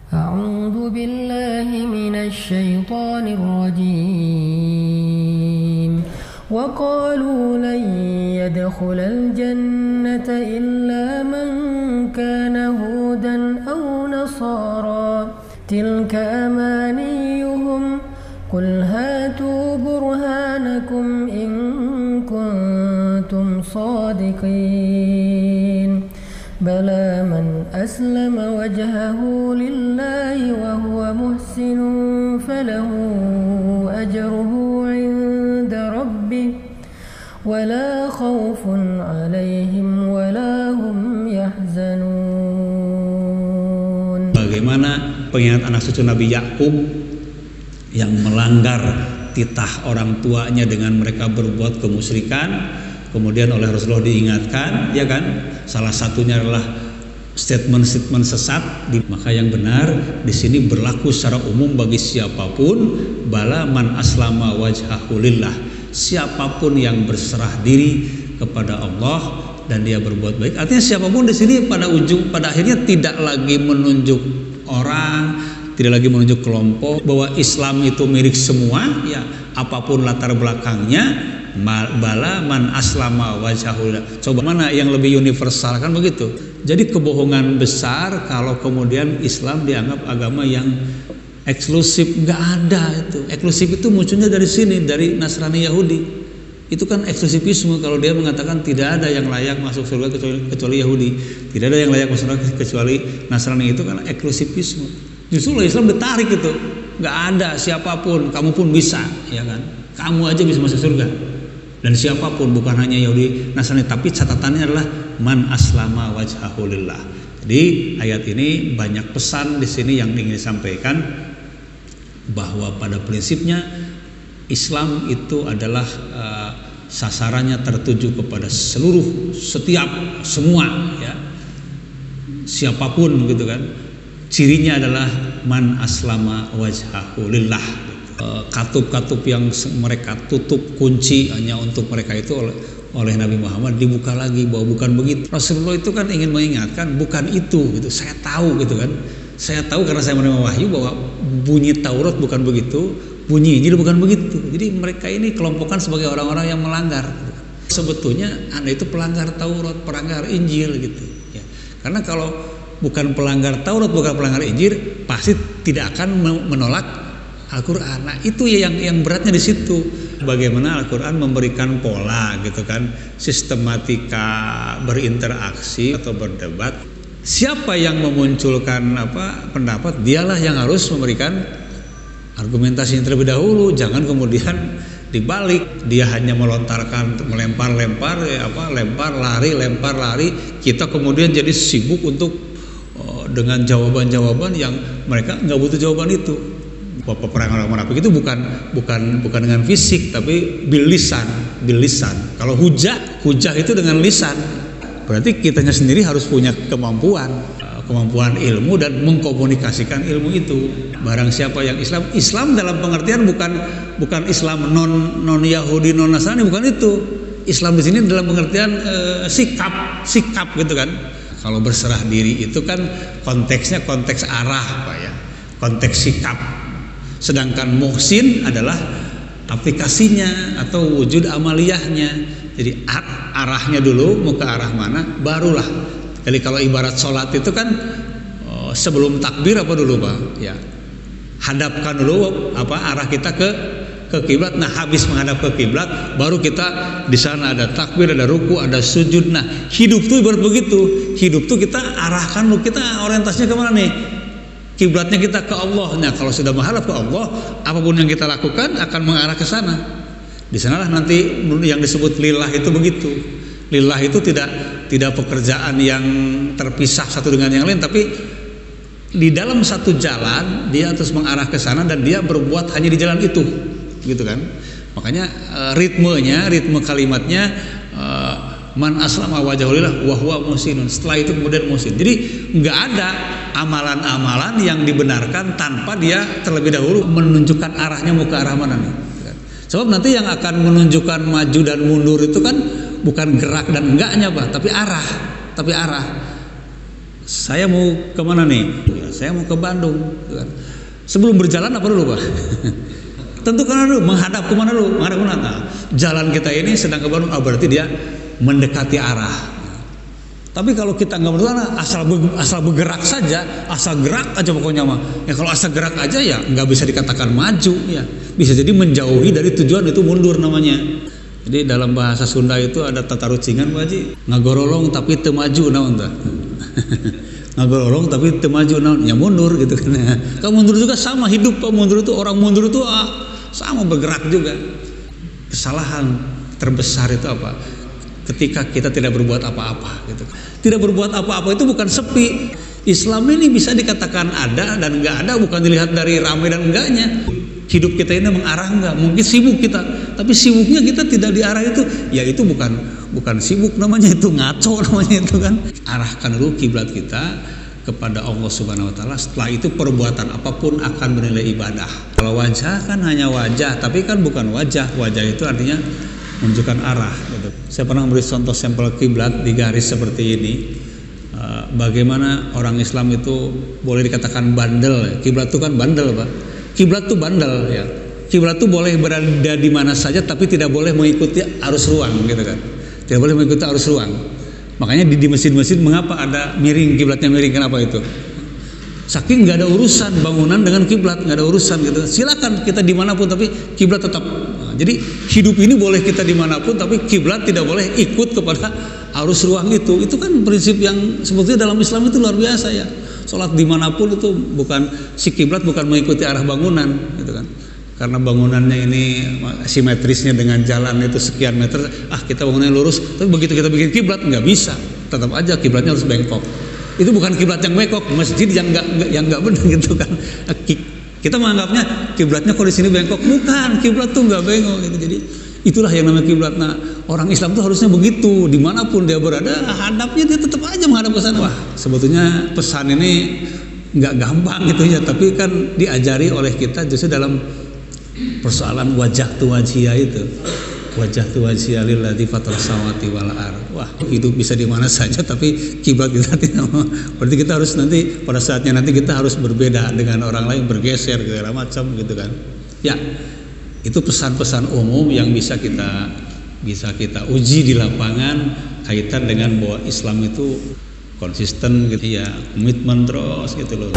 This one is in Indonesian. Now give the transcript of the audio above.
أعوذ بالله من الشيطان الرجيم وقالوا لن يدخل الجنة إلا من كان هودا أو نصارى تلك أمانيهم قل هاتوا برهانكم إن كنتم صادقين بلى من أسلم وجهه لله وهو محسن فله أجره عند ربه ولا خوف عليهم ولا هم يحزنون. Bagaimana pengingat anak cucu Nabi Yakub yang melanggar titah orang tuanya dengan mereka berbuat kemusyrikan, kemudian oleh Rasulullah diingatkan, ya kan? Salah satunya adalah statement sesat. Maka yang benar di sini berlaku secara umum bagi siapapun, bala man aslama wajhahu lillah. Siapapun yang berserah diri kepada Allah dan dia berbuat baik. Artinya siapapun di sini pada akhirnya tidak lagi menunjuk orang, tidak lagi menunjuk kelompok, bahwa Islam itu milik semua, ya apapun latar belakangnya. Bala man aslama wajhahu. Coba mana yang lebih universal, kan begitu. Jadi kebohongan besar kalau kemudian Islam dianggap agama yang eksklusif. Nggak ada itu. Eksklusif itu munculnya dari sini, dari Nasrani Yahudi. Itu kan eksklusivisme kalau dia mengatakan tidak ada yang layak masuk surga kecuali Yahudi, tidak ada yang layak masuk surga kecuali Nasrani. Itu kan eksklusivisme. Justru Islam ditarik itu. Nggak ada siapapun, kamu pun bisa, ya kan? Kamu aja bisa masuk surga. Dan siapapun, bukan hanya Yahudi Nasrani, tapi catatannya adalah man aslama wajhahu lillah. Jadi ayat ini banyak pesan di sini yang ingin disampaikan, bahwa pada prinsipnya Islam itu adalah sasarannya tertuju kepada semua, ya, siapapun, gitu kan. Cirinya adalah man aslama wajhahu lillah. Katup-katup yang mereka tutup kunci hanya untuk mereka itu oleh Nabi Muhammad dibuka lagi, bahwa bukan begitu. Rasulullah itu kan ingin mengingatkan, bukan itu, gitu. Saya tahu, gitu kan. Saya tahu karena saya menerima wahyu bahwa bunyi Taurat bukan begitu, bunyi Injil bukan begitu. Jadi mereka ini kelompokkan sebagai orang-orang yang melanggar. Sebetulnya Anda itu pelanggar Taurat, pelanggar Injil, gitu. Ya. Karena kalau bukan pelanggar Taurat, bukan pelanggar Injil, pasti tidak akan menolak Al-Quran. Nah itu ya yang beratnya di situ. Bagaimana Al-Quran memberikan pola, gitu kan, sistematika berinteraksi atau berdebat. Siapa yang memunculkan pendapat, dialah yang harus memberikan argumentasi terlebih dahulu. Jangan kemudian dibalik, dia hanya melontarkan, melempar-lempar, lempar lari. Kita kemudian jadi sibuk untuk dengan jawaban-jawaban yang mereka nggak butuh jawaban itu. Peperangan orang munafik itu bukan dengan fisik, tapi bil lisan. Kalau hujah itu dengan lisan. Berarti kitanya sendiri harus punya kemampuan ilmu dan mengkomunikasikan ilmu itu. Barang siapa yang Islam dalam pengertian bukan Islam non Yahudi, non Nasrani, bukan itu. Islam di sini dalam pengertian sikap, gitu kan. Kalau berserah diri itu kan konteksnya konteks arah, Pak, ya. Konteks sikap. Sedangkan muhsin adalah aplikasinya atau wujud amaliyahnya. Jadi arahnya dulu, mau ke arah mana, barulah. Jadi kalau ibarat sholat itu kan sebelum takbir apa dulu, Pak? Ya, hadapkan dulu arah kita ke kiblat. Nah, habis menghadap ke kiblat, baru kita di sana ada takbir, ada ruku, ada sujud. Nah, hidup tuh ibarat begitu. Hidup tuh kita arahkan, kita orientasinya kemana nih? Kiblatnya kita ke Allah. Nah, kalau sudah menghadap ke Allah, apapun yang kita lakukan akan mengarah ke sana. Di sanalah nanti yang disebut lillah itu begitu. Lillah itu tidak pekerjaan yang terpisah satu dengan yang lain, tapi di dalam satu jalan dia terus mengarah ke sana dan dia berbuat hanya di jalan itu, gitu kan. Makanya ritme kalimatnya man aslama wajhahu lillah wa huwa muhsinun. Setelah itu kemudian muhsin. Jadi nggak ada amalan-amalan yang dibenarkan tanpa dia terlebih dahulu menunjukkan arahnya mau ke arah mana nih. Sebab nanti yang akan menunjukkan maju dan mundur itu kan bukan gerak dan enggaknya, Pak, tapi arah. Saya mau kemana nih? saya mau ke Bandung, gitu kan. Sebelum berjalan apa dulu Pak? Tentukan dulu, menghadap kemana dulu? Menghadap kemana? Nah, jalan kita ini sedang ke Bandung, berarti dia mendekati arah. Tapi kalau kita nggak menentukan, asal bergerak saja, asal gerak aja pokoknya mah. Ya kalau asal gerak aja ya nggak bisa dikatakan maju ya. Bisa jadi menjauhi dari tujuan, itu mundur namanya. Jadi dalam bahasa Sunda itu ada tata rucingan Pak Haji, ngagorolong tapi teu maju naon tah. Ngagorolong tapi teu maju naon, ya mundur gitu kan. Kalau mundur juga sama hidup Pak, mundur itu orang mundur itu sama bergerak juga. Kesalahan terbesar itu apa? Ketika kita tidak berbuat apa-apa gitu. Tidak berbuat apa-apa itu bukan sepi. Islam ini bisa dikatakan ada dan enggak ada, bukan dilihat dari ramai dan enggaknya. Hidup kita ini mengarah enggak? Mungkin sibuk kita, tapi sibuknya kita tidak diarah itu. Ya itu bukan sibuk namanya, itu ngaco namanya itu kan. Arahkan dulu kiblat kita kepada Allah Subhanahu wa taala. Setelah itu perbuatan apapun akan bernilai ibadah. Kalau wajah kan hanya wajah, tapi kan bukan wajah. Wajah itu artinya menunjukkan arah gitu. Saya pernah memberi contoh sampel kiblat di garis seperti ini. Bagaimana orang Islam itu boleh dikatakan bandel. Kiblat itu kan bandel Pak. Kiblat itu bandel ya. Kiblat itu boleh berada di mana saja tapi tidak boleh mengikuti arus ruang gitu kan. Tidak boleh mengikuti arus ruang. Makanya di masjid-masjid mengapa ada miring, kiblatnya miring, kenapa itu? Saking nggak ada urusan bangunan dengan kiblat, nggak ada urusan gitu. Silakan kita dimanapun tapi kiblat tetap. Nah, jadi hidup ini boleh kita dimanapun tapi kiblat tidak boleh ikut kepada arus ruang itu. Itu kan prinsip yang sebetulnya dalam Islam itu luar biasa ya. Sholat dimanapun itu bukan, si kiblat bukan mengikuti arah bangunan gitu kan. Karena bangunannya ini simetrisnya dengan jalan itu sekian meter, kita bangunannya lurus. Tapi begitu kita bikin kiblat nggak bisa, tetap aja kiblatnya harus bengkok. Itu bukan kiblat yang bengkok, masjid yang nggak benar gitu kan. Kita menganggapnya kiblatnya kok di sini bengkok, bukan, kiblat tuh nggak bengkok gitu. Jadi itulah yang namanya kiblat. Nah, orang Islam tuh harusnya begitu, dimanapun dia berada, hadapnya dia tetap aja menghadap ke sana. Wah, sebetulnya pesan ini nggak gampang gitu ya, tapi kan diajari oleh kita justru dalam persoalan wajah tu wajhiyah itu. Wajah tu wajhiyah lilladzi fatara samawati wal ardh. Wah, hidup bisa di mana saja tapi kiblat kita tidak mau. Berarti kita harus nanti pada saatnya nanti kita harus berbeda dengan orang lain, bergeser segala macam gitu kan. Ya, itu pesan-pesan umum yang bisa kita uji di lapangan kaitan dengan bahwa Islam itu konsisten gitu ya, komitmen terus gitu loh.